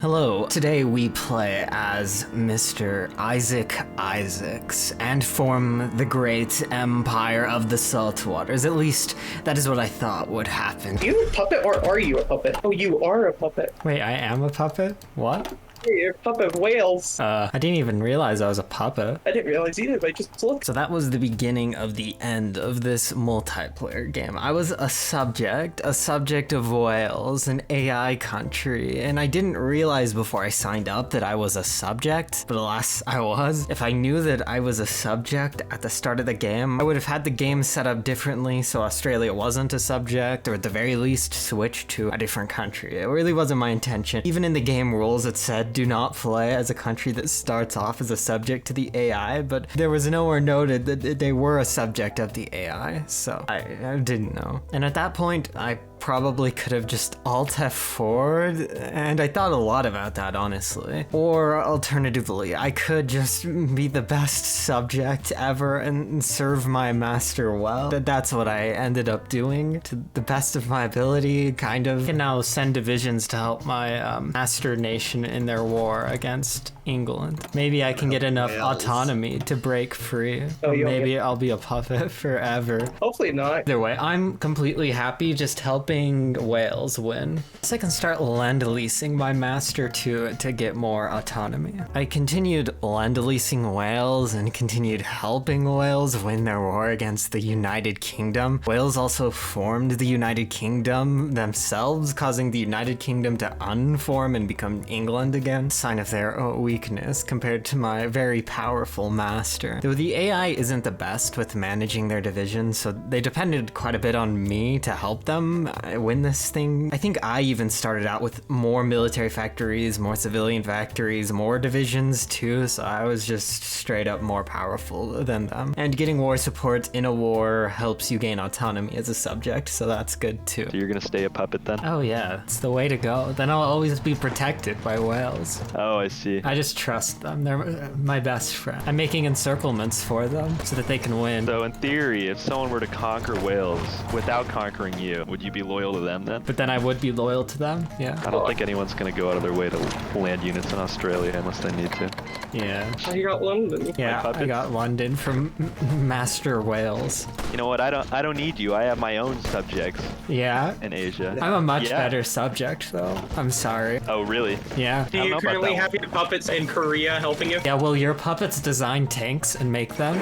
Hello, today we play as Mr. Isaac Isaacs and form the great empire of the Saltwaters. At least, that is what I thought would happen. Are you a puppet or are you a puppet? Oh, you are a puppet. Wait, I am a puppet? What? You're a puppet of whales. I didn't even realize I was a puppet. I didn't realize either, but I just looked. So that was the beginning of the end of this multiplayer game. I was a subject of Wales, an AI country, and I didn't realize before I signed up that I was a subject, but alas, I was. If I knew that I was a subject at the start of the game, I would have had the game set up differently so Australia wasn't a subject, or at the very least switch to a different country. It really wasn't my intention. Even in the game rules it said do not play as a country that starts off as a subject to the AI, but there was nowhere noted that they were a subject of the AI, so I didn't know. And at that point, I probably could have just Alt F4'd, and I thought a lot about that, honestly. Or alternatively, I could just be the best subject ever and serve my master well. That's what I ended up doing, to the best of my ability, kind of. I can now send divisions to help my master nation in their war against England. Maybe I can get enough autonomy to break free. Or maybe I'll be a puppet forever. Hopefully not. Either way, I'm completely happy just helping Wales win. So I can start lend-leasing my master to get more autonomy. I continued lend-leasing Wales and continued helping Wales win their war against the United Kingdom. Wales also formed the United Kingdom themselves, causing the United Kingdom to unform and become England again. Sign of their weakness compared to my very powerful master. Though the AI isn't the best with managing their divisions, so they depended quite a bit on me to help them win this thing. I think I even started out with more military factories, more civilian factories, more divisions too, so I was just straight up more powerful than them. And getting war support in a war helps you gain autonomy as a subject, so that's good too. So you're gonna stay a puppet then? Oh yeah, it's the way to go. Then I'll always be protected by Wales. Oh, I see. I just trust them. They're my best friend. I'm making encirclements for them so that they can win. So in theory, if someone were to conquer Wales without conquering you, would you be loyal to them then? But then I would be loyal to them, yeah. I don't think anyone's gonna go out of their way to land units in Australia unless they need to. Yeah. Oh, you got London. Yeah, I got London from Master Wales. You know what? I don't need you. I have my own subjects Yeah. in Asia. I'm a much better subject, though. I'm sorry. Oh, really? Yeah. Do you currently have your puppets in Korea helping you? Yeah, will your puppets design tanks and make them?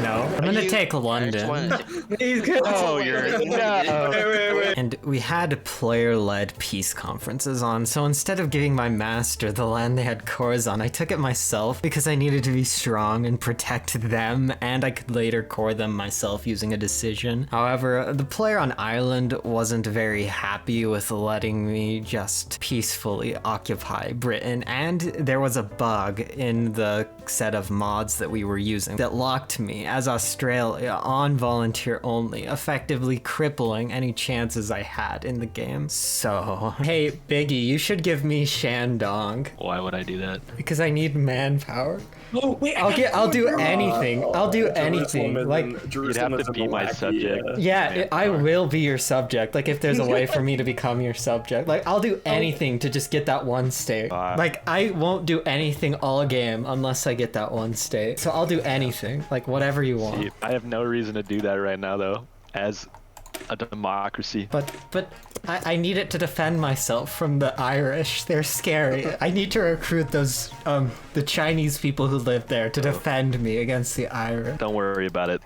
No. I'm gonna take London. He's good. Oh, you're no. Wait. And we had player-led peace conferences on, so instead of giving my master the land they had cores on, I took it myself because I needed to be strong and protect them, and I could later core them myself using a decision. However, the player on Ireland wasn't very happy with letting me just peacefully occupy Britain, and there was a bug in the set of mods that we were using that locked me as Australia on volunteer only, effectively crippling any chances I had in the game. So, hey Biggie, you should give me Shandong. Why would I do that? Because I need manpower. Oh wait, I'll do anything. I'll do anything. Like, you'd have to be my subject. yeah, I will be your subject. Like, if there's a way for me to become your subject, like, I'll do anything to just get that one state. Like, I won't do anything all game unless I get that one state. So I'll do anything, like whatever you want. See, I have no reason to do that right now, though, as a democracy. But I need it to defend myself from the Irish. They're scary. I need to recruit those the Chinese people who live there to defend me against the Irish. Don't worry about it.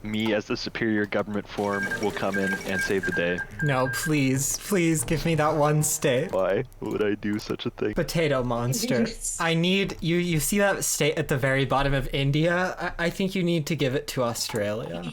Me, as the superior government form, will come in and save the day. No, please give me that one state. Why would I do such a thing? Potato monster. I need you. You see that state at the very bottom of India? I think you need to give it to Australia.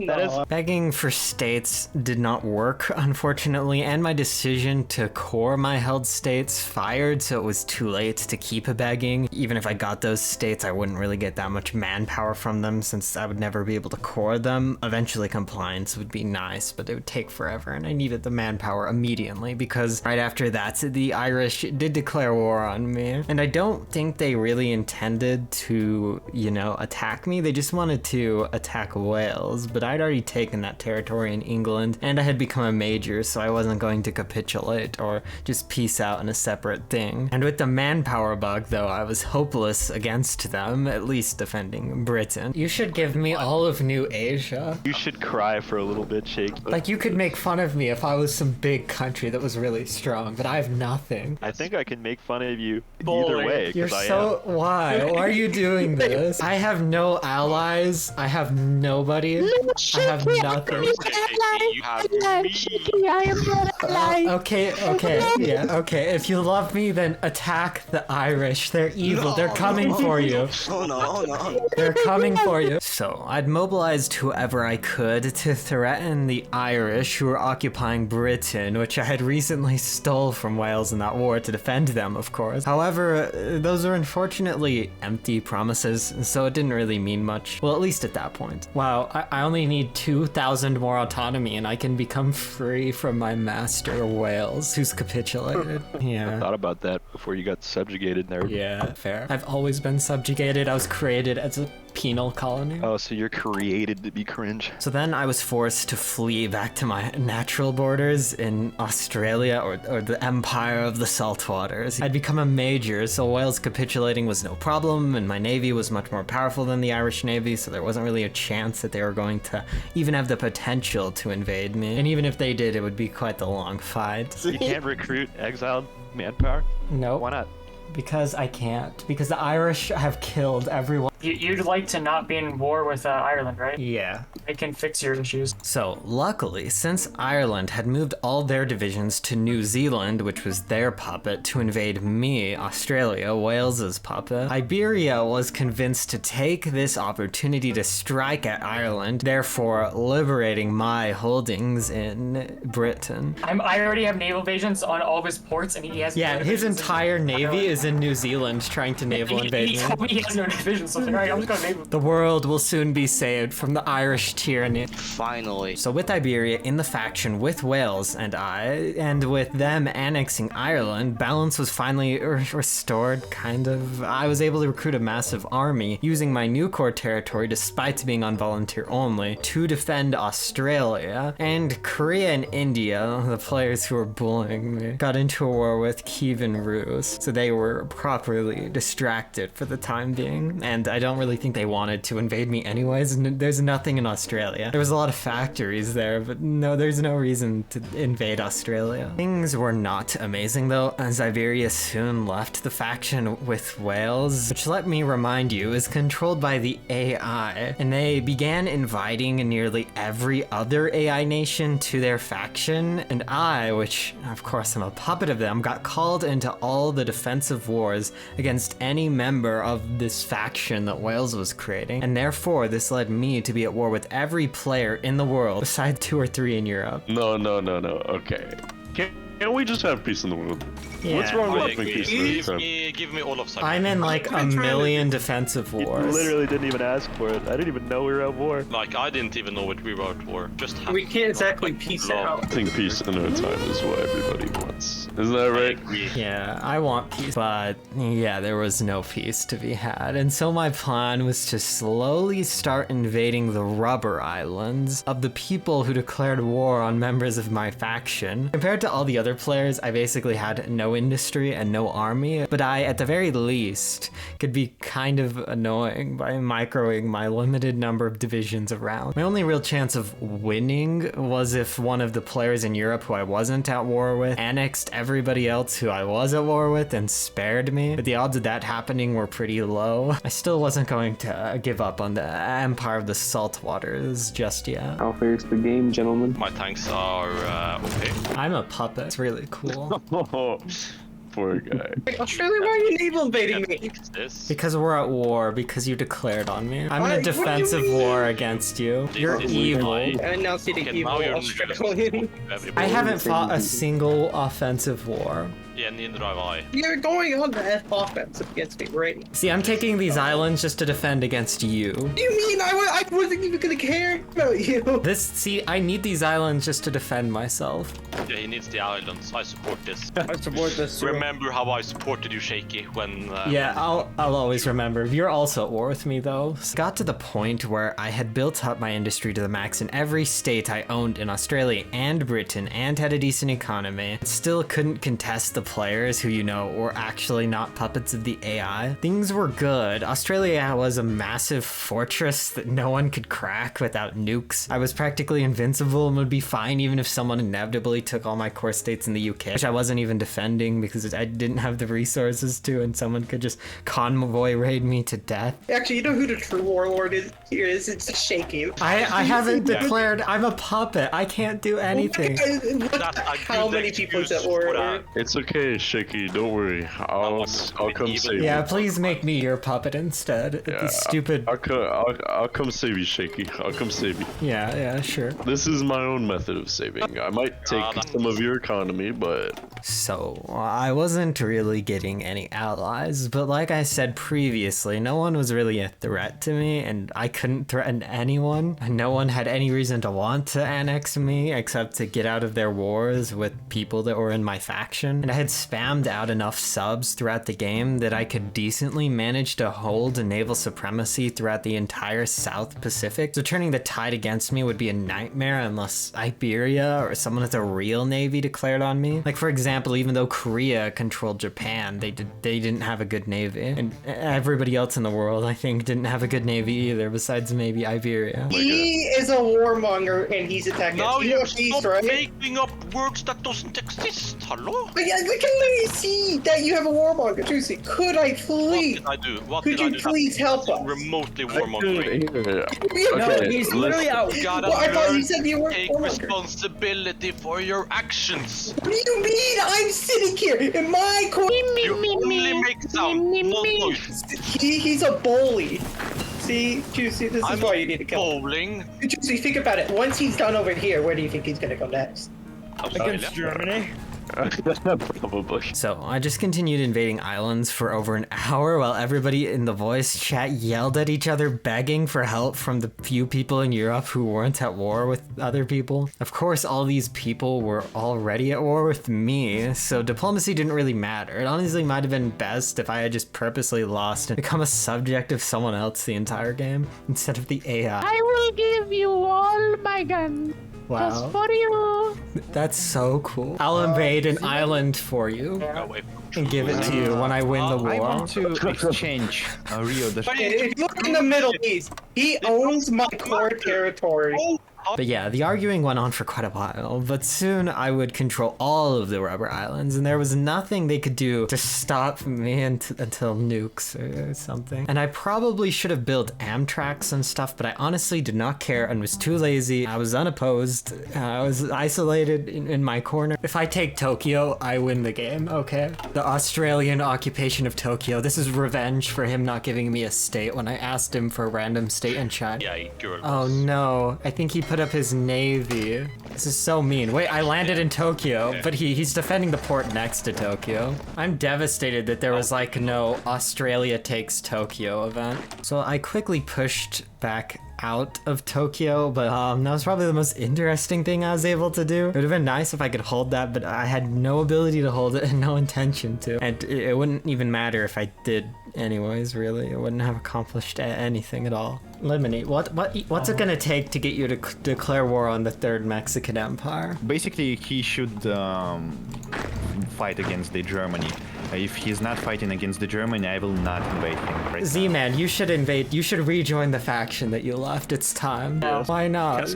That is Begging for states did not work, unfortunately, and my decision to core my held states fired, so it was too late to keep begging. Even if I got those states, I wouldn't really get that much manpower from them, since I would never be able to core empower them. Eventually compliance would be nice, but it would take forever, and I needed the manpower immediately because right after that, the Irish did declare war on me. And I don't think they really intended to, you know, attack me. They just wanted to attack Wales, but I'd already taken that territory in England, and I had become a major, so I wasn't going to capitulate or just peace out in a separate thing. And with the manpower bug, though, I was hopeless against them, at least defending Britain. You should give me all of New Asia. You should cry for a little bit, Shake. Like, you could make fun of me if I was some big country that was really strong, but I have nothing. I think I can make fun of you Boy, either way. You're 'Cause I so... Why? Why are you doing this? I have no allies. I have nobody. I have nothing. You have me. Okay. If you love me, then attack the Irish. They're evil. They're coming for you. Oh no. They're coming for you. So I'd mobilized whoever I could to threaten the Irish who were occupying Britain, which I had recently stole from Wales in that war to defend them, of course. However, those were unfortunately empty promises, so it didn't really mean much. Well, at least at that point. Wow, I only need 2,000 more autonomy and I can become free from my master Wales, who's capitulated. Yeah. thought about that before you got subjugated there. Yeah, fair. I've always been subjugated. I was created as a penal colony. Oh, so you're created to be cringe. So then I was forced to flee back to my natural borders in Australia or the empire of the Saltwaters. I'd become a major, so Wales capitulating was no problem, and my navy was much more powerful than the Irish navy, so there wasn't really a chance that they were going to even have the potential to invade me. And even if they did, it would be quite the long fight. You can't recruit exiled manpower? No. Why not? Because I can't. Because the Irish have killed everyone. You'd like to not be in war with Ireland, right? Yeah. It can fix your issues. So, luckily, since Ireland had moved all their divisions to New Zealand, which was their puppet, to invade me, Australia, Wales's puppet, Iberia was convinced to take this opportunity to strike at Ireland, therefore liberating my holdings in Britain. I already have naval bases on all of his ports, and he has. Yeah, no his divisions entire in navy Ireland. is in New Zealand trying to naval invade He me. told me he has no divisions, so I was like, alright, I'm just gonna naval. The world will soon be saved from the Irish tyranny. Finally. So with Iberia in the faction with Wales and with them annexing Ireland, balance was finally restored, kind of. I was able to recruit a massive army using my new core territory, despite being on volunteer only, to defend Australia. And Korea and India, the players who were bullying me, got into a war with Kiev and Rus, so they were properly distracted for the time being. And I don't really think they wanted to invade me anyways. There's nothing in Australia. There was a lot of factories there, but no, there's no reason to invade Australia. Things were not amazing though, as Iberia soon left the faction with Wales, which, let me remind you, is controlled by the AI, and they began inviting nearly every other AI nation to their faction, and I, which of course I'm a puppet of them, got called into all the defensive wars against any member of this faction that Wales was creating, and therefore this led me to be at war with every player in the world, besides 2 or 3 in Europe. No. Okay. Can't we just have peace in the world? What's wrong with having peace in the world? Give me all of Cyprus. I'm in like a million defensive You wars. literally didn't even ask for it. I didn't even know we were at war. Like, I didn't even know what we were at war. Just have We can't exactly peace out. I think peace in our time is what everybody wants. Isn't that I right? agree. Yeah, I want peace, but yeah, there was no peace to be had. And so my plan was to slowly start invading the rubber islands of the people who declared war on members of my faction. Compared to all the other players, I basically had no industry and no army, but I, at the very least, could be kind of annoying by microing my limited number of divisions around. My only real chance of winning was if one of the players in Europe who I wasn't at war with annexed everybody else who I was at war with and spared me, but the odds of that happening were pretty low. I still wasn't going to give up on the empire of the Saltwaters just yet. How fair's the game, gentlemen? My tanks are okay. I'm a puppet. It's really cool. Oh, poor guy. Australia, why are you naval invading me? Fix this. Because we're at war, because you declared on me. I'm in What? a What do you defensive mean? war against you. You're This is evil. why- And now see the Okay, evil now you're Australian. I haven't fought a single offensive war. Yeah, neither have I. You're going on the F offense against me, right? See, I'm taking these islands just to defend against you. You mean I wasn't even gonna care about you? See, I need these islands just to defend myself. Yeah, he needs the islands. I support this. I support this. Remember how I supported you, Shaky, when... Yeah, I'll always remember. You're also at war with me, though. Got to the point where I had built up my industry to the max in every state I owned in Australia and Britain and had a decent economy. Still couldn't contest the players who, you know, were actually not puppets of the AI. Things were good. Australia was a massive fortress that no one could crack without nukes. I was practically invincible and would be fine even if someone inevitably took all my core states in the UK, which I wasn't even defending because I didn't have the resources to, and someone could just convoy raid me to death. Actually, you know who the true warlord is? Here is it's Shaky. I haven't declared. I'm a puppet. I can't do anything. That's a How good many people is that excuse for war? that. It's okay, Shaky. Don't worry. I'll come save you. Yeah, please make me your puppet instead. Yeah, These stupid. I'll come save you, Shaky. I'll come save you. Yeah, sure. This is my own method of saving. I might take some of your economy, but So, I wasn't really getting any allies, but like I said previously, no one was really a threat to me, and I couldn't threaten anyone, and no one had any reason to want to annex me except to get out of their wars with people that were in my faction. And I had spammed out enough subs throughout the game that I could decently manage to hold a naval supremacy throughout the entire South Pacific. So turning the tide against me would be a nightmare unless Iberia or someone with a real navy declared on me. Like, for example, even though Korea controlled Japan, they didn't have a good navy, and everybody else in the world, I think, didn't have a good navy either, besides maybe Iberia. He is a warmonger and he's attacking Now us. You know you he's stop right? making up words that doesn't exist. Hello? But yeah, we can literally see that you have a warmonger. Seriously, could I What please? did I do? What Could did I you do? please help us? Remotely I could warmongering. hear. No, Okay, he's let's- literally out. You gotta Well, I thought you learn said you to were take warmonger. responsibility for your actions. What do you mean? I'm sitting here in my corner. You only make sound, no noise. He's a bully. See, Juicy, this is I'm why you need to kill him. bowling. Juicy, think about it. Once he's done over here, where do you think he's gonna go next? Australia. Germany. Probably. So I just continued invading islands for over an hour while everybody in the voice chat yelled at each other, begging for help from the few people in Europe who weren't at war with other people. Of course, all these people were already at war with me, so diplomacy didn't really matter. It honestly might have been best if I had just purposely lost and become a subject of someone else the entire game instead of the AI. I will give you all my guns. Just Wow, for you. that's so cool. I'll invade an island for you No, wait. and give it to you when I win the war. I want to exchange Rio de If you look in the Middle East, he owns my core territory. But yeah, the arguing went on for quite a while, but soon I would control all of the rubber islands, and there was nothing they could do to stop me until nukes or something. And I probably should have built Amtraks and stuff, but I honestly did not care and was too lazy. I was unopposed. I was isolated in my corner. If I take Tokyo, I win the game, okay? The Australian occupation of Tokyo. This is revenge for him not giving me a state when I asked him for a random state in China. Yeah, girl. Oh no, I think he put up his navy. This is so mean. Wait, I landed in Tokyo, but he's defending the port next to Tokyo. I'm devastated that there was like no Australia takes Tokyo event. So I quickly pushed back out of Tokyo, but that was probably the most interesting thing I was able to do. It would have been nice if I could hold that, but I had no ability to hold it and no intention to. And it wouldn't even matter if I did anyways, really. It wouldn't have accomplished anything at all. Lemony, what's it gonna take to get you to declare war on the Third Mexican Empire? Basically, he should fight against the Germany. If he's not fighting against the Germany, I will not invade him. Right Z-Man, you should invade. You should rejoin the faction that you left. It's time. Why not?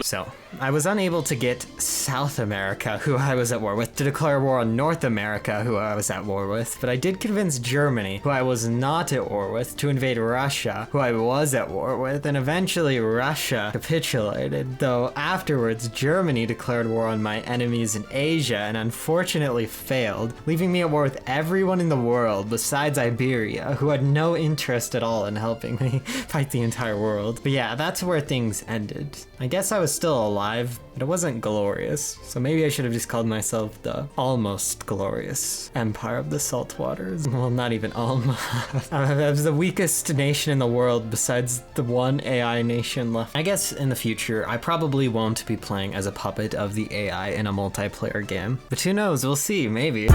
So, I was unable to get South America, who I was at war with, to declare war on North America, who I was at war with, but I did convince Germany, who I was not at war with, to invade Russia, who I was at war with, and eventually Russia capitulated, though afterwards Germany declared war on my enemies in Asia and unfortunately failed, leaving me at war with everyone in the world besides Iberia, who had no interest at all in helping me fight the entire world. But yeah, that's where things ended. I guess I was still alive alive, but it wasn't glorious. So maybe I should have just called myself the almost glorious Empire of the Saltwaters. Well, not even almost. I was the weakest nation in the world besides the one AI nation left. I guess in the future, I probably won't be playing as a puppet of the AI in a multiplayer game. But who knows, we'll see, maybe.